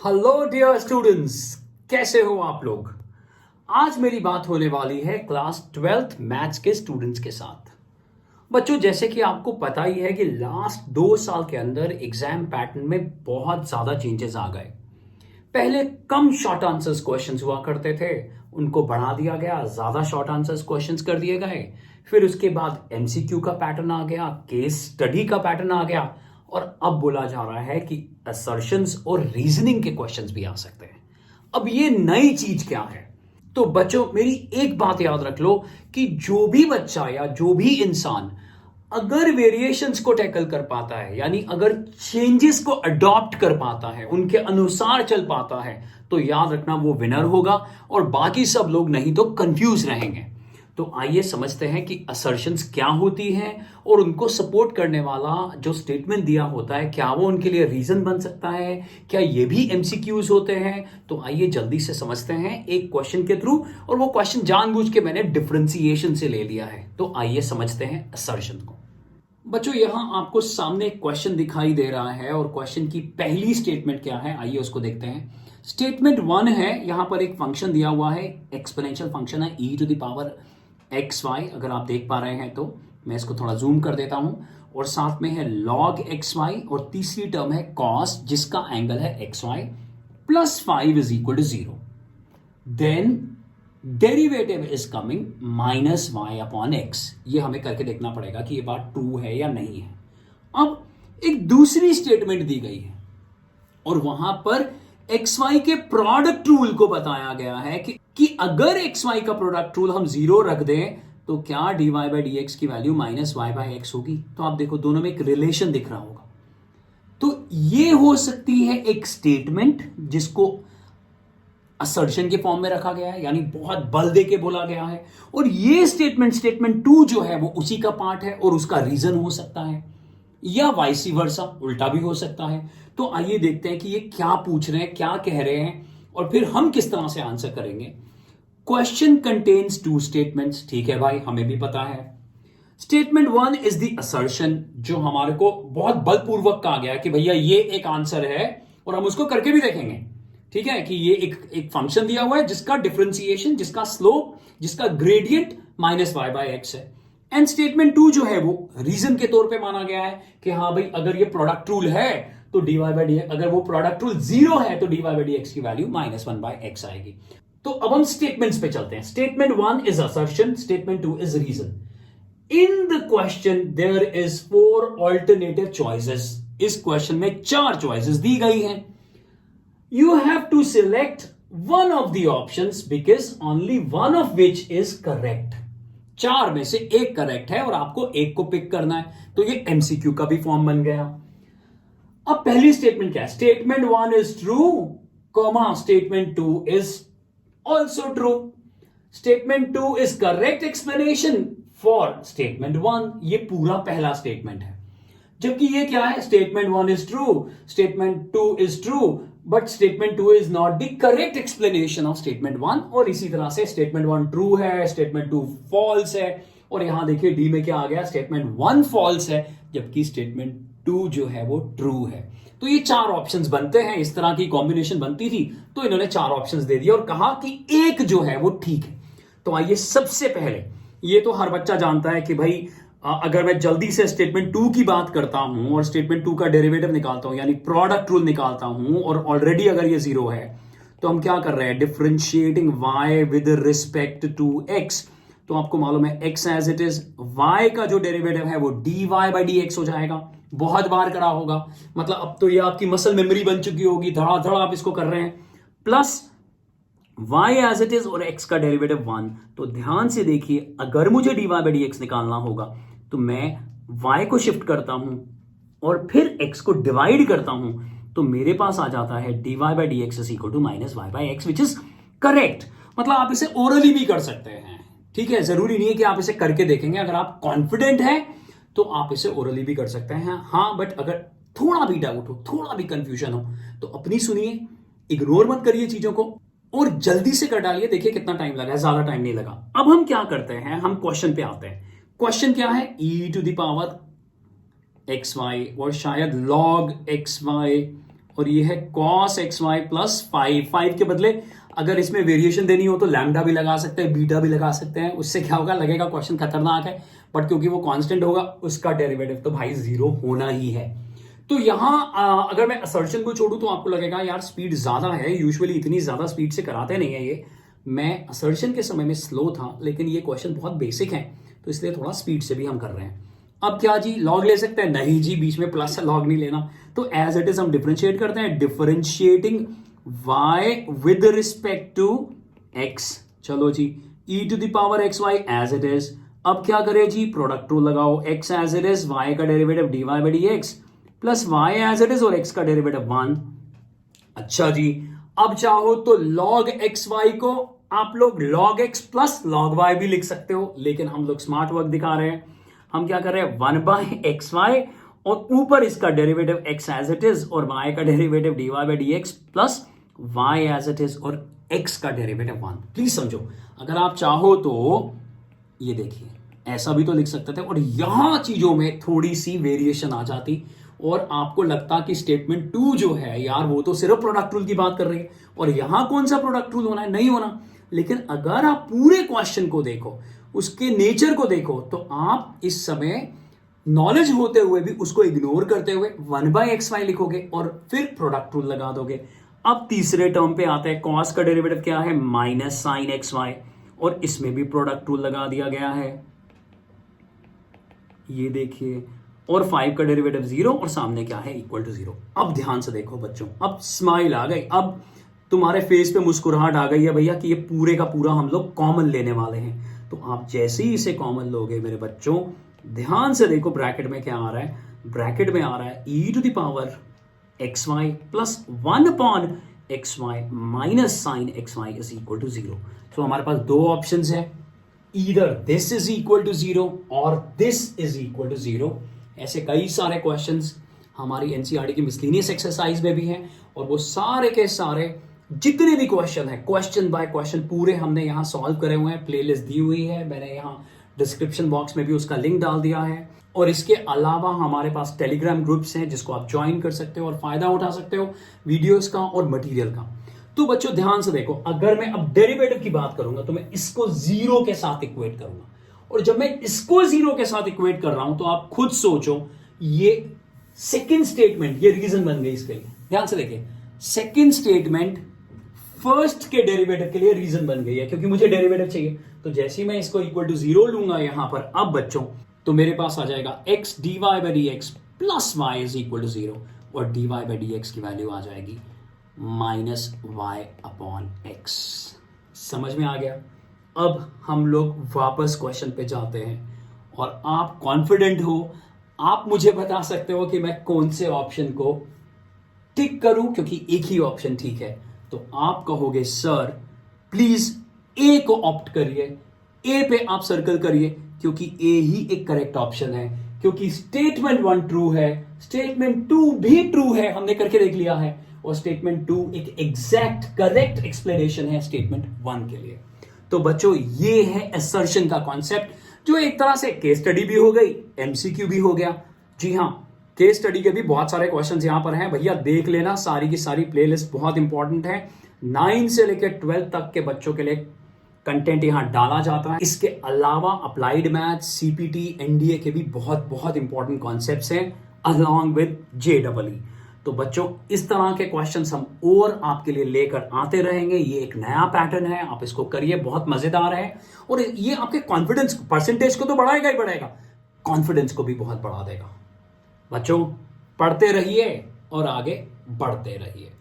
Hello dear students, कैसे हो आप लोग। आज मेरी बात होने वाली है क्लास 12th मैथ्स के स्टूडेंट्स के साथ। बच्चों, जैसे कि आपको पता ही है कि लास्ट 2 साल के अंदर एग्जाम पैटर्न में बहुत ज्यादा चेंजेस आ गए। पहले कम शॉर्ट आंसर्स क्वेश्चंस हुआ करते थे, उनको बढ़ा दिया गया, ज्यादा शॉर्ट आंसर्स क्वेश्चंस कर दिए गए। फिर उसके बाद एमसीक्यू का पैटर्न आ गया, केस स्टडी का पैटर्न आ गया, और अब बोला जा रहा है कि असर्शंस और रीजनिंग के क्वेश्चंस भी आ सकते हैं। अब ये नई चीज क्या है? तो बच्चों, मेरी एक बात याद रख लो कि जो भी बच्चा या जो भी इंसान अगर वेरिएशंस को टैकल कर पाता है, यानी अगर चेंजेस को अडॉप्ट कर पाता है, उनके अनुसार चल पाता है, तो याद रखना वो विनर होगा और बाकी सब लोग नहीं तो कंफ्यूज रहेंगे। तो आइए समझते हैं कि असर्शंस क्या होती हैं और उनको सपोर्ट करने वाला जो स्टेटमेंट दिया होता है, क्या वो उनके लिए रीजन बन सकता है, क्या ये भी एमसीक्यूज होते हैं। तो आइए जल्दी से समझते हैं एक क्वेश्चन के थ्रू, और वो क्वेश्चन जानबूझ के मैंने डिफरेंशिएशन से ले लिया है। तो आइए समझते हैं असर्शन को। बच्चों, यहां आपको सामने एक क्वेश्चन दिखाई दे रहा है और क्वेश्चन की पहली स्टेटमेंट क्या है, आइए उसको देखते हैं। स्टेटमेंट 1 है, यहां पर एक फंक्शन दिया हुआ है, एक्सपोनेंशियल फंक्शन है e⁻ xy। अगर आप देख पा रहे हैं तो मैं इसको थोड़ा जूम कर देता हूं, और साथ में है log xy, और तीसरी टर्म है cos, जिसका एंगल है xy, plus 5 is equal to 0। Then derivative is coming minus y upon x. ये हमें करके देखना पड़ेगा कि ये बात ट्रू है या नहीं है। अब एक दूसरी स्टेटमेंट दी गई है और वहां पर एक्स वाई के प्रोडक्ट रूल को बताया गया है कि अगर एक्स वाई का प्रोडक्ट रूल हम 0 रख दें तो क्या dy बाई डी एक्स की value minus y by x होगी। तो आप देखो, दोनों में एक रिलेशन दिख रहा होगा। तो ये हो सकती है एक स्टेटमेंट जिसको असर्शन के फॉर्म में रखा गया है, यानी बहुत बल दे के बोला गया है, और ये स्टेटमेंट 2 जो है वो उसी का पार्ट है और उसका रीजन हो सकता है, या वाइस वर्सा, उल्टा भी हो सकता है। तो आइए देखते हैं कि ये क्या पूछ रहे हैं, क्या कह रहे हैं, और फिर हम किस तरह से आंसर करेंगे। क्वेश्चन कंटेन्स 2 स्टेटमेंट्स, ठीक है भाई, हमें भी पता है। स्टेटमेंट 1 इज द असर्शन, जो हमारे को बहुत बलपूर्वक कहा गया कि भैया ये एक आंसर है, और हम उसको करके भी देखेंगे। ठीक है कि ये एक फंक्शन दिया हुआ है जिसका डिफरेंशिएशन, जिसका स्लोप, जिसका gradient minus y by x है। एंड स्टेटमेंट 2 जो है वो रीजन के तौर पे माना गया है कि हाँ भाई, अगर ये प्रोडक्ट रूल है तो dy बाई डी, अगर वो प्रोडक्ट रूल 0 है तो dy बाई डी एक्स की वैल्यू माइनस 1 बाई एक्स आएगी। तो अब हम स्टेटमेंट्स पे चलते हैं। Statement 1 is assertion, statement 2 is reason. In the question there is 4 alternative choices. इस क्वेश्चन में 4 चॉइसेस दी गई हैं। You have to select one of the options because only one of which is correct। 4 में से एक करेक्ट है और आपको एक को पिक करना है। तो ये एमसीक्यू का भी फॉर्म बन गया। अब पहली स्टेटमेंट क्या है? Statement 1 is true, comma statement 2 is also true. Statement 2 is correct explanation for statement 1। ये पूरा पहला स्टेटमेंट है। जबकि ये क्या है? Statement 1 is true, statement 2 is true, but statement 2 is not the correct explanation of statement 1। और इसी तरह से स्टेटमेंट 1 ट्रू है, स्टेटमेंट 2 फॉल्स है, और यहां देखिए डी में क्या आ गया? स्टेटमेंट 1 फॉल्स है, जबकि स्टेटमेंट 2 जो है वो ट्रू है। तो ये 4 ऑप्शंस बनते हैं। इस तरह की कॉम्बिनेशन बनती थी तो इन्होंने 4 ऑप्शंस दे दिया और कहा कि एक जो है वो ठीक है। तो आइए सबसे पहले, ये तो हर बच्चा जानता है कि भाई अगर मैं जल्दी से स्टेटमेंट 2 की बात करता हूं और स्टेटमेंट 2 का डेरिवेटिव निकालता हूं, यानी प्रोडक्ट रूल निकालता हूं, और ऑलरेडी अगर ये 0 है तो हम क्या कर रहे हैं? Differentiating y with respect to x। तो आपको मालूम है x as it is, y का जो डेरिवेटिव है वो dy बाई डी एक्स हो जाएगा। बहुत बार करा होगा, मतलब अब तो ये आपकी मसल मेमोरी बन चुकी होगी, धड़ाधड़ आप इसको कर रहे हैं। Plus y as it is और x का डेरिवेटिव 1। तो ध्यान से देखिए, अगर मुझे dy बाई डी एक्स निकालना होगा तो मैं y को शिफ्ट करता हूं और फिर x को डिवाइड करता हूं, तो मेरे पास आ जाता है dy by d x is equal to minus y by x, which is correct. मतलब आप इसे ओरली भी कर सकते हैं, ठीक है? जरूरी नहीं है कि आप इसे करके देखेंगे। अगर आप कॉन्फिडेंट हैं तो आप इसे ओरली भी कर सकते हैं। हाँ, बट अगर थोड़ा भी डाउट हो, थोड़ा भी कंफ्यूजन हो, तो अपनी सुनिए, इग्नोर मत करिए चीजों को और जल्दी से कर डालिए। देखिए कितना टाइम लगा है, ज्यादा टाइम नहीं लगा। अब हम क्या करते हैं, हम क्वेश्चन पे आते हैं। क्वेश्चन क्या है? e⁻xy और शायद log xy और ये है cos xy प्लस 5 के बदले अगर इसमें वेरिएशन देनी हो तो लैम्डा भी लगा सकते हैं, बीटा भी लगा सकते हैं। उससे क्या होगा, लगेगा क्वेश्चन खतरनाक है, बट क्योंकि वो कांस्टेंट होगा उसका डेरिवेटिव तो भाई जीरो होना ही है। तो यहां अगर मैं असर्शन को छोड़ू तो आपको लगेगा यार स्पीड ज्यादा है, यूजुअली इतनी ज्यादा स्पीड से कराते नहीं है ये। मैं असर्शन के समय में स्लो था, लेकिन ये क्वेश्चन बहुत बेसिक है तो इसलिए थोड़ा स्पीड से भी हम कर रहे हैं। अब क्या जी, लॉग ले सकते हैं? नहीं जी, बीच में प्लस है, लॉग नहीं लेना। तो एज इट इज हम डिफरेंशिएट करते हैं, differentiating y with respect to x। चलो जी, e to the power x y as it is. अब क्या करें जी, प्रोडक्ट रूल लगाओ, x as it is, y का derivative dy by d x plus y as it is और x का डेरिवेटिव 1। अच्छा जी, अब चाहो तो log xy को आप लोग log x plus log y भी लिख सकते हो, लेकिन हम लोग स्मार्ट वर्क दिखा रहे हैं। हम क्या कर रहे हैं, 1 बाई एक्स वाई और ऊपर इसका derivative x as it is और y का derivative dy by d x plus y as it is और x का डेरिवेटिव 1। प्लीज समझो, अगर आप चाहो तो ये देखिए ऐसा भी तो लिख सकते थे और यहां चीजों में थोड़ी सी वेरिएशन आ जाती और आपको लगता कि स्टेटमेंट 2 जो है यार वो तो सिर्फ प्रोडक्ट रूल की बात कर रही है और यहां कौन सा प्रोडक्ट रूल होना है, नहीं होना। लेकिन अगर आप पूरे क्वेश्चन को देखो, उसके नेचर को देखो, तो आप इस समय नॉलेज होते हुए भी उसको इग्नोर करते हुए 1 बाई एक्स वाई लिखोगे और फिर प्रोडक्ट रूल लगा दोगे। अब तीसरे टर्म पे आते हैं, कॉस का डेरिवेटिव क्या है, माइनस साइन एक्स वाई और इसमें भी प्रोडक्ट रूल लगा दिया गया है, ये देखिए, और 5 का डेरिवेटिव 0 और सामने क्या है, इक्वल टू 0। अब ध्यान से देखो बच्चों, अब स्माइल आ गई, अब तुम्हारे फेस पे मुस्कुराहट आ गई है भैया कि ये पूरे का पूरा हम लोग कॉमन लेने वाले हैं। तो आप जैसे ही इसे कॉमन लोगे मेरे बच्चों, ध्यान से देखो ब्रैकेट में क्या आ रहा है, ब्रैकेट में आ रहा है e to the power x y plus 1 upon x y minus sine x y is equal to 0। तो हमारे पास दो ऑप्शन है, either this is equal to 0 और दिस इज इक्वल टू 0। ऐसे कई सारे क्वेश्चंस हमारी एनसीईआरटी की मिसलेनियस एक्सरसाइज में भी हैं और वो सारे के सारे जितने भी क्वेश्चन है, क्वेश्चन बाय क्वेश्चन पूरे हमने यहाँ सॉल्व करे हुए हैं। प्लेलिस्ट दी हुई है, मैंने यहाँ डिस्क्रिप्शन बॉक्स में भी उसका लिंक डाल दिया है। और इसके अलावा हमारे पास टेलीग्राम ग्रुप्स हैं जिसको आप ज्वाइन कर सकते हो और फायदा उठा सकते हो वीडियोस का और मटेरियल का। तो बच्चों ध्यान से देखो, अगर मैं अब डेरिवेटिव की बात करूंगा तो मैं इसको 0 के साथ इक्वेट करूंगा, और जब मैं इसको 0 के साथ इक्वेट कर रहा हूं तो आप खुद सोचो, ये सेकेंड स्टेटमेंट, ये रीजन बन गई इसके लिए। ध्यान से देखिए, सेकेंड स्टेटमेंट फर्स्ट के डेरिवेटिव के लिए रीजन बन गई है, क्योंकि मुझे डेरिवेटिव चाहिए। तो जैसे ही मैं इसको इक्वल टू 0 लूंगा यहां पर अब बच्चों, तो मेरे पास आ जाएगा x dy by d x plus y is equal to 0 और dy बाई डी एक्स की वैल्यू आ जाएगी माइनस वाई अपॉन एक्स। समझ में आ गया? अब हम लोग वापस क्वेश्चन पे जाते हैं और आप कॉन्फिडेंट हो, आप मुझे बता सकते हो कि मैं कौन से ऑप्शन को टिक करूं, क्योंकि एक ही ऑप्शन ठीक है। तो आप कहोगे सर प्लीज ए को ऑप्ट करिए, ए पे आप सर्कल करिए, क्योंकि ए ही एक करेक्ट ऑप्शन है, क्योंकि स्टेटमेंट 1 ट्रू है, स्टेटमेंट 2 भी ट्रू है, हमने करके देख लिया है, और स्टेटमेंट 2 एक एग्जैक्ट करेक्ट एक्सप्लेनेशन है स्टेटमेंट 1 के लिए। तो बच्चों ये है असर्शन का कॉन्सेप्ट, जो एक तरह से केस स्टडी भी हो गई, एमसीक्यू भी हो गया। जी हाँ, केस स्टडी के भी बहुत सारे क्वेश्चंस यहां पर हैं, भैया देख लेना, सारी की सारी प्लेलिस्ट बहुत इंपॉर्टेंट है। 9 से लेकर 12 तक के बच्चों के लिए कंटेंट यहां डाला जाता है। इसके अलावा अप्लाइड मैथ, सीपीटी, एनडीए के भी बहुत बहुत इंपॉर्टेंट कॉन्सेप्ट्स हैं अलॉन्ग विद जेईई। तो बच्चों इस तरह के क्वेश्चंस हम और आपके लिए लेकर आते रहेंगे। ये एक नया पैटर्न है, आप इसको करिए, बहुत मजेदार है और ये आपके कॉन्फिडेंस परसेंटेज को तो बढ़ाएगा ही बढ़ाएगा, कॉन्फिडेंस को भी बहुत बढ़ा देगा। बच्चों पढ़ते रहिए और आगे बढ़ते रहिए।